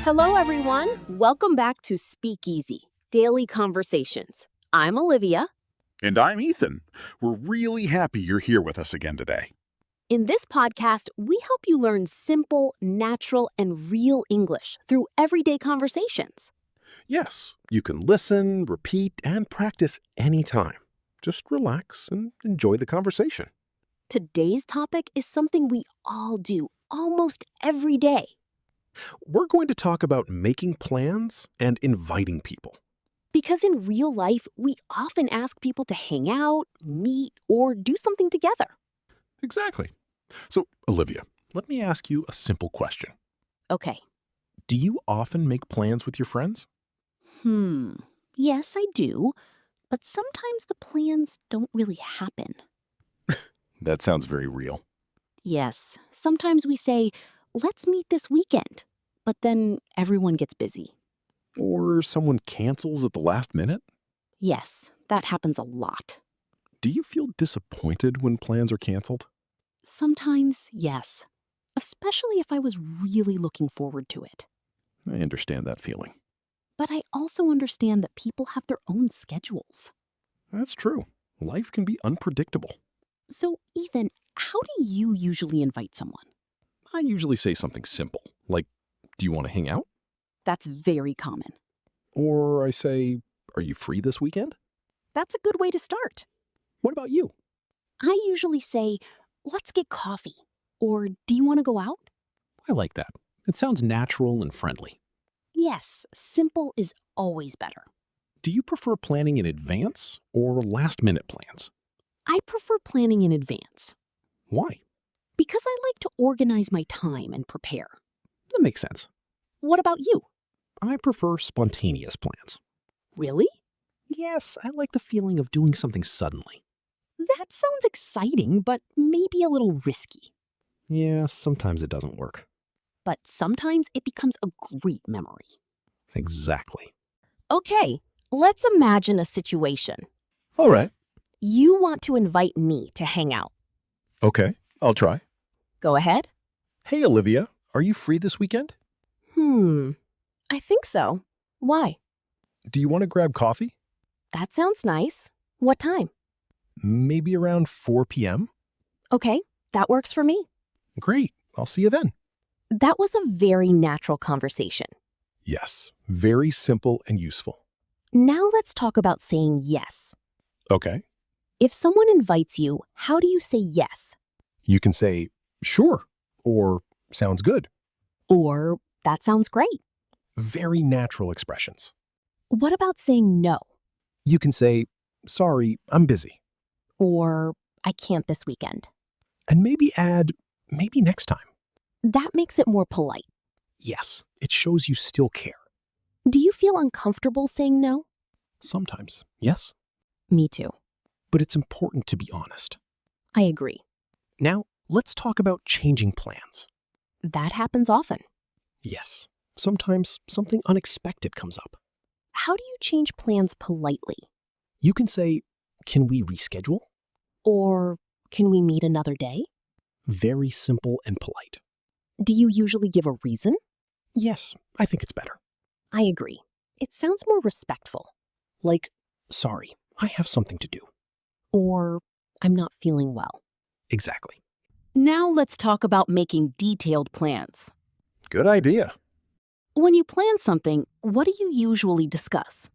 Hello, everyone. Welcome back to Speakeasy, Daily Conversations. I'm Olivia. And I'm Ethan. We're really happy you're here with us again today. In this podcast, we help you learn simple, natural, and real English through everyday conversations. Yes, you can listen, repeat, and practice anytime. Just relax and enjoy the conversation. Today's topic is something we all do almost every day. We're going to talk about making plans and inviting people. Because in real life, we often ask people to hang out, meet, or do something together. Exactly. So, Olivia, let me ask you a simple question. Okay. Do you often make plans with your friends? Yes, I do. But sometimes the plans don't really happen. That sounds very real. Yes, sometimes we say, let's meet this weekend. But then everyone gets busy. Or someone cancels at the last minute? Yes, that happens a lot. Do you feel disappointed when plans are canceled? Sometimes, yes. Especially if I was really looking forward to it. I understand that feeling. But I also understand that people have their own schedules. That's true. Life can be unpredictable. So, Ethan, how do you usually invite someone? I usually say something simple, like, do you want to hang out? That's very common. Or I say, are you free this weekend? That's a good way to start. What about you? I usually say, let's get coffee. Or do you want to go out? I like that. It sounds natural and friendly. Yes, simple is always better. Do you prefer planning in advance or last-minute plans? I prefer planning in advance. Why? Because I like to organize my time and prepare. That makes sense. What about you? I prefer spontaneous plans. Really? Yes, I like the feeling of doing something suddenly. That sounds exciting, but maybe a little risky. Yeah, sometimes it doesn't work. But sometimes it becomes a great memory. Exactly. Okay, let's imagine a situation. All right. You want to invite me to hang out. Okay, I'll try. Go ahead. Hey, Olivia, are you free this weekend? I think so. Why? Do you want to grab coffee? That sounds nice. What time? Maybe around 4 p.m.? Okay, that works for me. Great, I'll see you then. That was a very natural conversation. Yes, very simple and useful. Now let's talk about saying yes. Okay. If someone invites you, how do you say yes? You can say, sure, or sounds good. Or, that sounds great. Very natural expressions. What about saying no? You can say, sorry, I'm busy. Or, I can't this weekend. And maybe add, maybe next time. That makes it more polite. Yes, it shows you still care. Do you feel uncomfortable saying no? Sometimes, yes. Me too. But it's important to be honest. I agree. Now, let's talk about changing plans. That happens often. Yes, sometimes something unexpected comes up. How do you change plans politely? You can say, can we reschedule? Or, can we meet another day? Very simple and polite. Do you usually give a reason? Yes, I think it's better. I agree. It sounds more respectful. Like, sorry, I have something to do. Or, I'm not feeling well. Exactly. Now let's talk about making detailed plans. Good idea. When you plan something, what do you usually discuss?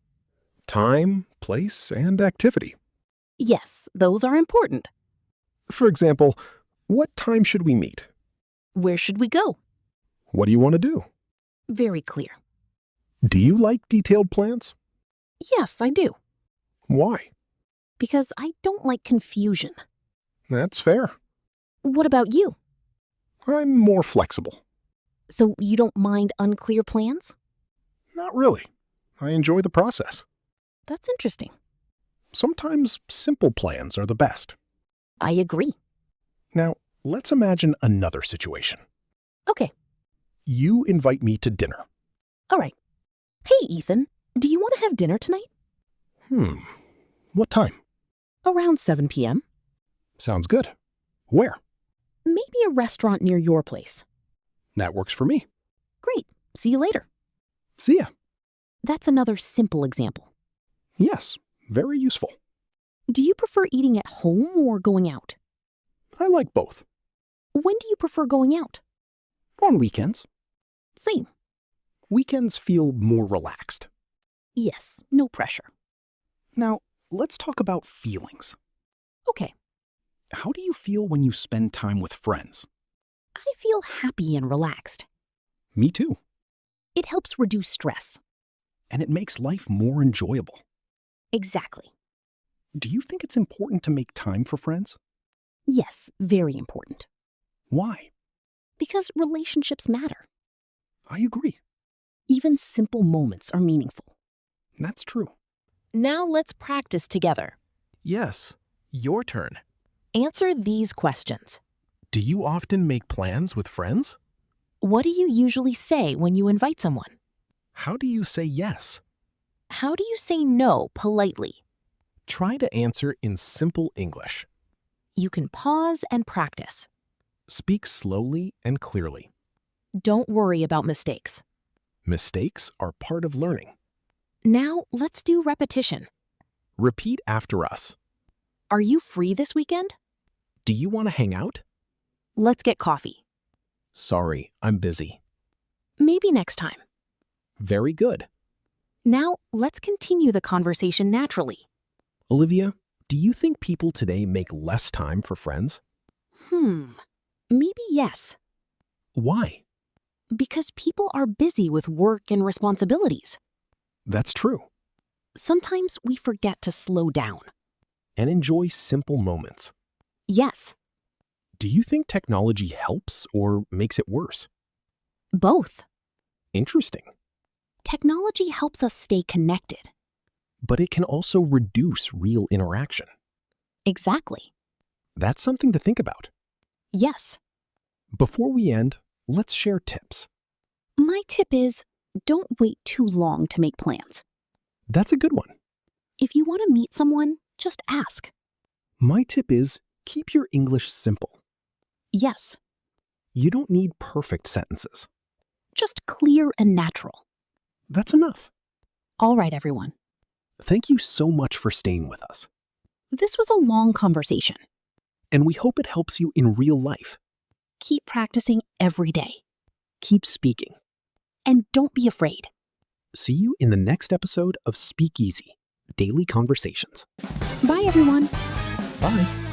Time, place, and activity. Yes, those are important. For example, what time should we meet? Where should we go? What do you want to do? Very clear. Do you like detailed plans? Yes, I do. Why? Because I don't like confusion. That's fair. What about you? I'm more flexible. So you don't mind unclear plans? Not really. I enjoy the process. That's interesting. Sometimes simple plans are the best. I agree. Now, let's imagine another situation. Okay. You invite me to dinner. All right. Hey, Ethan, do you want to have dinner tonight? What time? Around 7 p.m. Sounds good. Where? Maybe a restaurant near your place. That works for me. Great. See you later. See ya. That's another simple example. Yes, very useful. Do you prefer eating at home or going out? I like both. When do you prefer going out? On weekends. Same. Weekends feel more relaxed. Yes, no pressure. Now, let's talk about feelings. Okay. How do you feel when you spend time with friends? I feel happy and relaxed. Me too. It helps reduce stress. And it makes life more enjoyable. Exactly. Do you think it's important to make time for friends? Yes, very important. Why? Because relationships matter. I agree. Even simple moments are meaningful. That's true. Now let's practice together. Yes, your turn. Answer these questions. Do you often make plans with friends? What do you usually say when you invite someone? How do you say yes? How do you say no politely? Try to answer in simple English. You can pause and practice. Speak slowly and clearly. Don't worry about mistakes. Mistakes are part of learning. Now let's do repetition. Repeat after us. Are you free this weekend? Do you want to hang out? Let's get coffee. Sorry, I'm busy. Maybe next time. Very good. Now let's continue the conversation naturally. Olivia, do you think people today make less time for friends? Maybe yes. Why? Because people are busy with work and responsibilities. That's true. Sometimes we forget to slow down. And enjoy simple moments. Yes, Do you think technology helps or makes it worse? both. Interesting. Technology helps us stay connected. But it can also reduce real interaction. Exactly. That's something to think about. Yes. Before we end, let's share tips. My tip is don't wait too long to make plans. That's a good one. If you want to meet someone, just ask. My tip is keep your English simple. Yes, You don't need perfect sentences. just clear and natural. That's enough. All right, everyone. Thank you so much for staying with us. This was a long conversation. And we hope it helps you in real life. Keep practicing every day. Keep speaking. And don't be afraid. See you in the next episode of Speak Easy, Daily Conversations. Bye, everyone. Bye.